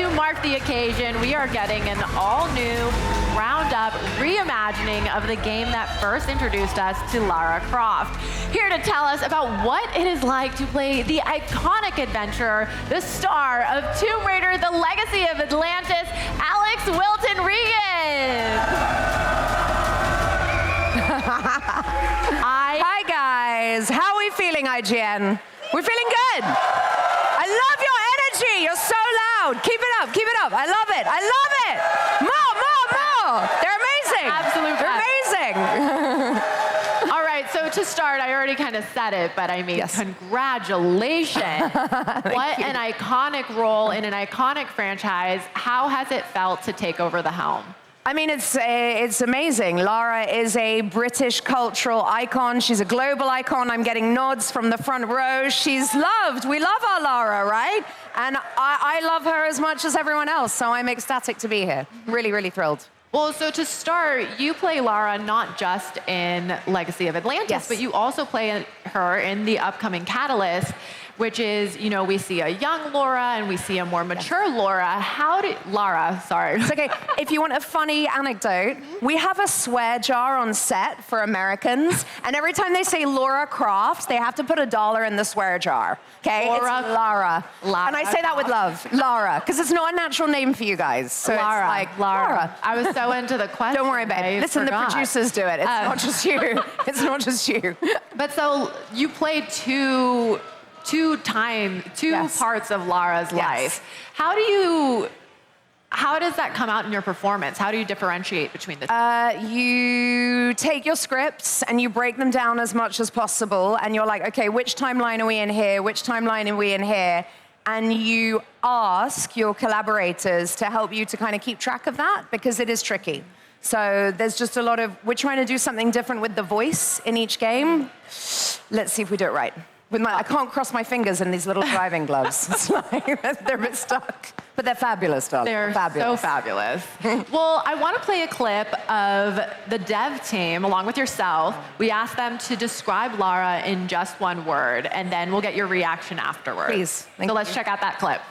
to mark the occasion, we are getting an all-new, ground-up reimagining of the game that first introduced us to Lara Croft. Here to tell us about what it is like to play the iconic adventurer, the star of Tomb Raider, The Legacy of Atlantis, Alix Wilton Regan. Hi guys, how are we feeling, IGN? We're feeling good. I love your energy, you're so loud. Keep it up, I love it, I love it. More. They're amazing. Absolute They're amazing. All right, so to start, I already kind of said it, but I mean, Yes. Congratulations. What an iconic role in an iconic franchise. How has it felt to take over the helm? I mean, it's amazing. Lara is a British cultural icon. She's a global icon. I'm getting nods from the front row. She's loved. We love our Lara, right? And I love her as much as everyone else, so I'm ecstatic to be here. Really, really thrilled. Well, so to start, you play Lara not just in Legacy of Atlantis, Yes. but you also play her in the upcoming Catalyst, which is, you know, we see a young Lara and we see a more mature Lara. Lara, sorry. It's okay. If you want a funny anecdote, we have a swear jar on set for Americans, and every time they say Lara Croft, they have to put $1 in the swear jar. Okay? Lara. It's Lara. Lara. And I say that with love. Lara. Because it's not a natural name for you guys. So Lara, it's like Lara. I was so into the question. Don't worry, babe. Listen, forgot. the producers do it. It's not just you. It's not just you. But so you played two Yes. parts of Lara's Yes. life. How does that come out in your performance? How do you differentiate between the two? You take your scripts and you break them down as much as possible, and you're like, okay, which timeline are we in here? Which timeline are we in here? And you ask your collaborators to help you to kind of keep track of that, because it is tricky. So there's just a lot of, we're trying to do something different with the voice in each game. Let's see if we do it right. I can't cross my fingers in these little driving gloves. It's like, they're a bit stuck. But they're fabulous, darling. They're fabulous. so fabulous. Well, I want to play a clip of the dev team along with yourself. We asked them to describe Lara in just one word, and then we'll get your reaction afterwards. Please. Thank So let's you. check out that clip.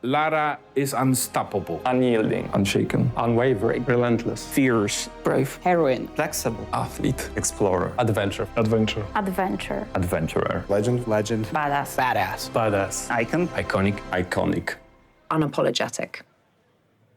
Lara is unstoppable. Unyielding, Unshaken. unwavering, Relentless. fierce, Brave. Heroine. flexible, Athlete. explorer, adventure, Adventure. Adventure. adventurer, Legend. legend, Badass. badass, Badass. icon, Iconic. iconic. Unapologetic.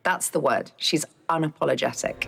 That's the word. She's unapologetic.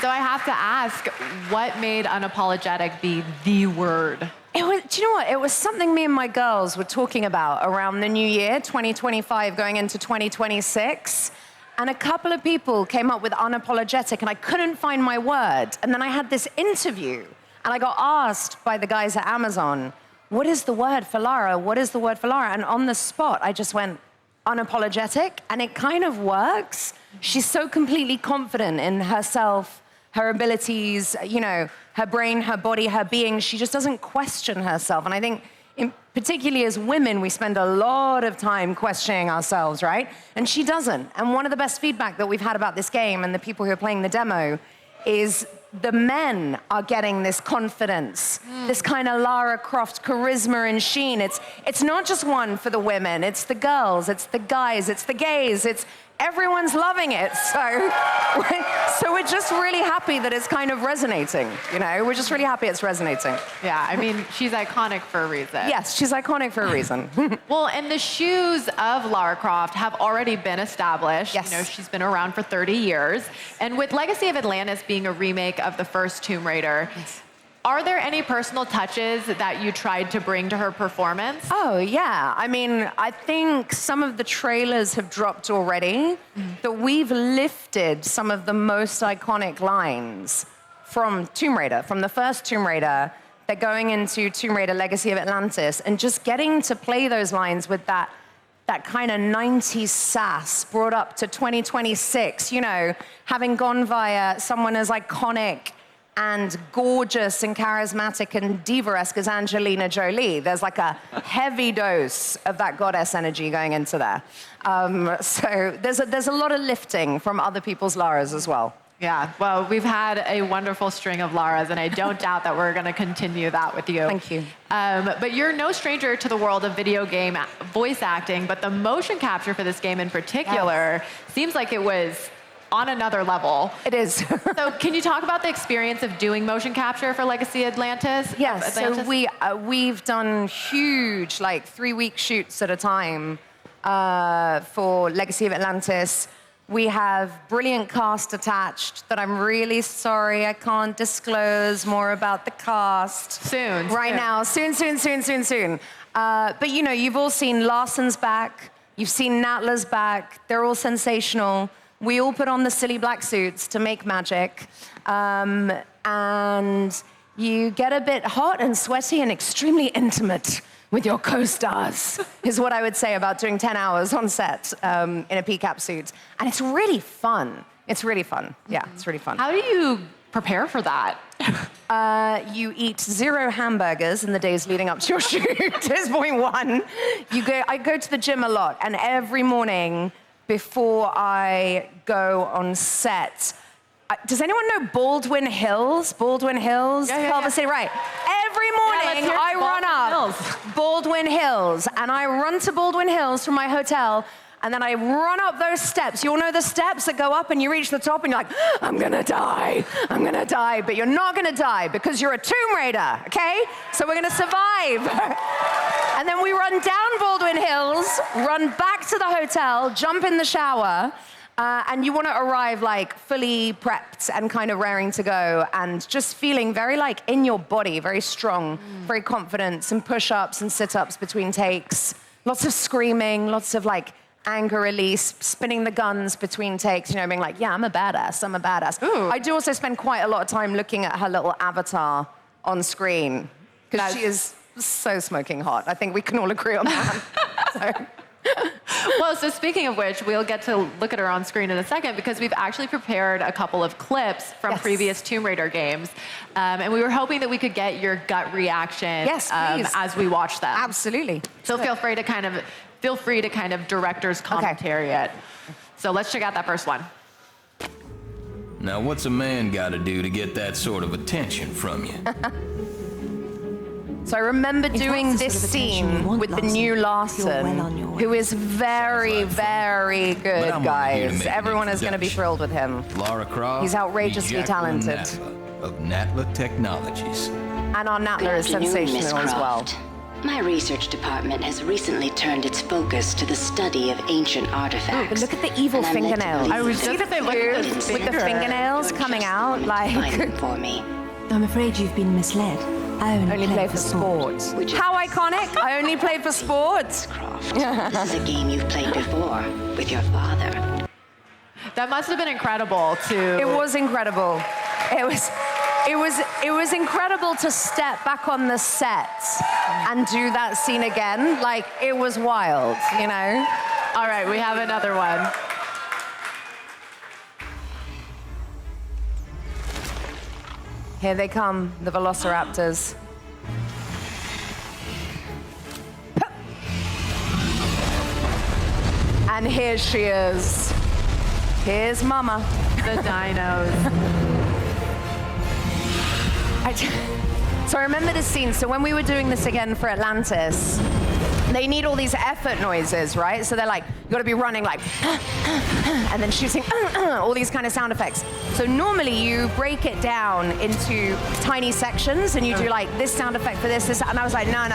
So I have to ask, what made unapologetic be the word? Do you know what? It was something me and my girls were talking about around the new year, 2025, going into 2026. And a couple of people came up with unapologetic, and I couldn't find my word. And then I had this interview, and I got asked by the guys at Amazon, what is the word for Lara? What is the word for Lara? And on the spot, I just went, unapologetic, and it kind of works. She's so completely confident in herself, her abilities, you know, her brain, her body, her being. She just doesn't question herself. And I think, particularly as women, we spend a lot of time questioning ourselves, right? And she doesn't. And one of the best feedback that we've had about this game and the people who are playing the demo is the men are getting this confidence, this kind of Lara Croft charisma and sheen. It's not just one for the women, it's the girls, it's the guys, it's the gays, everyone's loving it. So we're just really happy that it's kind of resonating, you know? We're just really happy it's resonating. Yeah, I mean, she's iconic for a reason. Yes, she's iconic for a reason. Well, and the shoes of Lara Croft have already been established. Yes. You know, she's been around for 30 years. And with Legacy of Atlantis being a remake of the first Tomb Raider, are there any personal touches that you tried to bring to her performance? Oh, yeah. I mean, I think some of the trailers have dropped already, that we've lifted some of the most iconic lines from Tomb Raider, from the first Tomb Raider. They're going into Tomb Raider Legacy of Atlantis, and just getting to play those lines with that kind of 90s sass brought up to 2026, you know, having gone via someone as iconic and gorgeous and charismatic and diva-esque as Angelina Jolie. There's like a heavy dose of that goddess energy going into there. So there's a lot of lifting from other people's Laras as well. Yeah, well, we've had a wonderful string of Laras, and I don't doubt that we're going to continue that with you. Thank you. But you're no stranger to the world of video game voice acting, but the motion capture for this game in particular seems like it was on another level. It is. So can you talk about the experience of doing motion capture for Legacy Atlantis? Yes, so we've done huge, like 3-week shoots at a time for Legacy of Atlantis. We have brilliant cast attached that I'm really sorry I can't disclose more about the cast. Soon. Now. Soon. But you know, you've all seen Larson's back. You've seen Natla's back. They're all sensational. We all put on the silly black suits to make magic. And you get a bit hot and sweaty and extremely intimate with your co-stars, is what I would say about doing 10 hours on set in a PCAP suit. And it's really fun. It's really fun. Yeah, it's really fun. How do you prepare for that? You eat 0 hamburgers in the days leading up to your shoot, is point one. I go to the gym a lot, and every morning before I go on set, does anyone know Baldwin Hills? Baldwin Hills? Culver City, right. Every morning I run up Baldwin Hills, and I run to Baldwin Hills from my hotel, and then I run up those steps. You all know the steps that go up and you reach the top and you're like, I'm gonna die, but you're not gonna die because you're a Tomb Raider, okay? So we're gonna survive. And then we run down Baldwin Hills, run back to the hotel, jump in the shower, and you want to arrive like fully prepped and kind of raring to go and just feeling very like in your body, very strong, very confident, some push-ups and sit-ups between takes, lots of screaming, lots of like anger release, spinning the guns between takes, you know, being like, yeah, I'm a badass. Ooh. I do also spend quite a lot of time looking at her little avatar on screen because she is so smoking hot. I think we can all agree on that. Well, so speaking of which, we'll get to look at her on screen in a second because we've actually prepared a couple of clips from previous Tomb Raider games. And we were hoping that we could get your gut reaction as we watch them. Absolutely. So feel free to kind of director's commentary it. So let's check out that first one. Now, what's a man got to do to get that sort of attention from you? So I remember doing this scene with the new Larson, who is very, very good, guys. Everyone is going to be thrilled with him. Lara Croft. He's outrageously talented. Natla of Natla Technologies. And our Natla is sensational as well. My research department has recently turned its focus to the study of ancient artifacts. But look at the evil fingernails. I was just saying, look at the with the fingernails coming out, like. For me. I'm afraid you've been misled. I only play for sport. How iconic! I only play for sport. Croft. This is a game you've played before with your father. That must have been incredible to... It was incredible. It was incredible to step back on the set and do that scene again. Like, it was wild, you know? All right, we have another one. Here they come, the Velociraptors. And here she is. Here's Mama. The dinos. So I remember this scene. So when we were doing this again for Atlantis, they need all these effort noises, right? So they're like, you gotta be running like, and then shooting, all these kind of sound effects. So normally you break it down into tiny sections and you do like this sound effect for this, and I was like, no.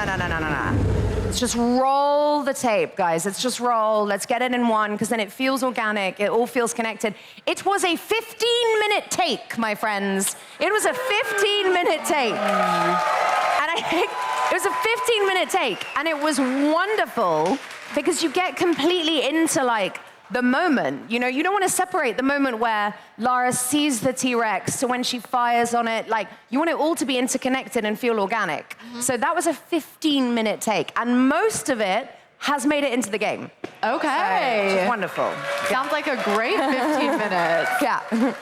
Let's just roll the tape, guys. Let's just roll. Let's get it in one, because then it feels organic. It all feels connected. It was a 15-minute take, my friends. It was a 15-minute take. And I think it was a 15-minute take, and it was wonderful because you get completely into like the moment. You know, you don't want to separate the moment where Lara sees the T-Rex to when she fires on it. Like, you want it all to be interconnected and feel organic. So that was a 15-minute take, and most of it has made it into the game. Okay. So, wonderful. Sounds like a great 15 minutes. Yeah.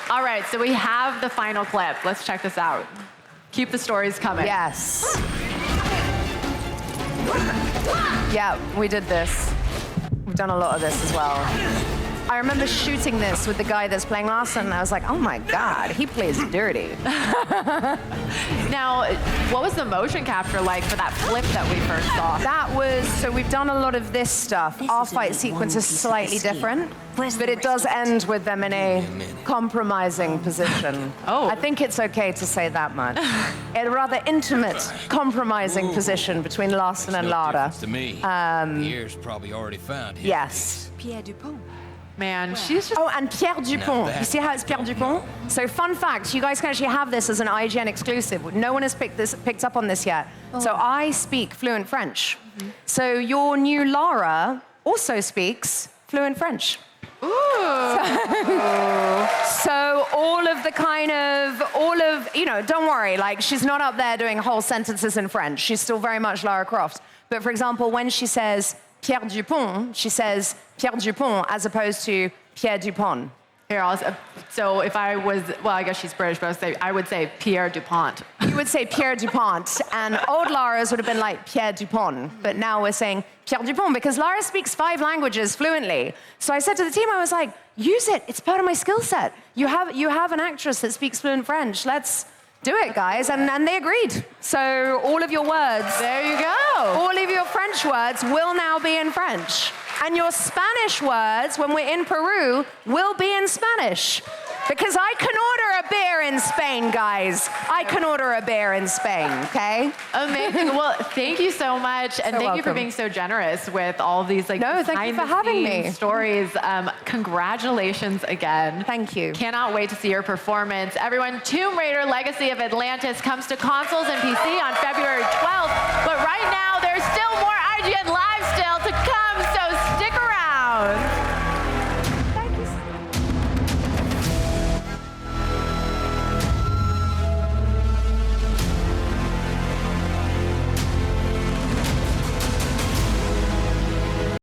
All right, so we have the final clip. Let's check this out. Keep the stories coming. Yes. Yeah, we did this. We've done a lot of this as well. I remember shooting this with the guy that's playing Larson, and I was like, oh my God, he plays dirty. Now, what was the motion capture like for that flip that we first saw? That was, so we've done a lot of this stuff. This Our is fight only sequence one is piece of slightly this here. different, Where's but the it does rest? end with them in a compromising position. Oh. I think it's okay to say that much. A rather intimate, compromising position between Larson and Lara. To me, Pierre's probably already found him. Yes. Pierre Dupont. Man, she's just... Oh, and Pierre Dupont. that- You see how it's Pierre Dupont? So fun fact, you guys can actually have this as an IGN exclusive. No one has picked up on this yet. So I speak fluent French. So your new Lara also speaks fluent French. So all of, don't worry, like she's not up there doing whole sentences in French. She's still very much Lara Croft. But for example, when she says Pierre Dupont, she says Pierre Dupont as opposed to Pierre Dupont. Here, so if I was, well, I guess she's British, but I would say Pierre Dupont. You would say Pierre Dupont, and old Lara's would have been like Pierre Dupont, but now we're saying Pierre Dupont because Lara speaks 5 languages fluently. So I said to the team, I was like, use it, it's part of my skill set. You have an actress that speaks fluent French, let's do it, guys, and they agreed. So all of your words, There you go. all of your French words will now be in French. And your Spanish words, when we're in Peru, will be in Spanish. Because I can order a beer in Spain, guys. I can order a beer in Spain, okay? Amazing. Well, thank you so much, and thank you for welcome. being so generous with all these No, thank you for having behind-the-scenes me. stories. Congratulations again. Thank you. Cannot wait to see your performance. Everyone, Tomb Raider: Legacy of Atlantis comes to consoles and PC on February 12th.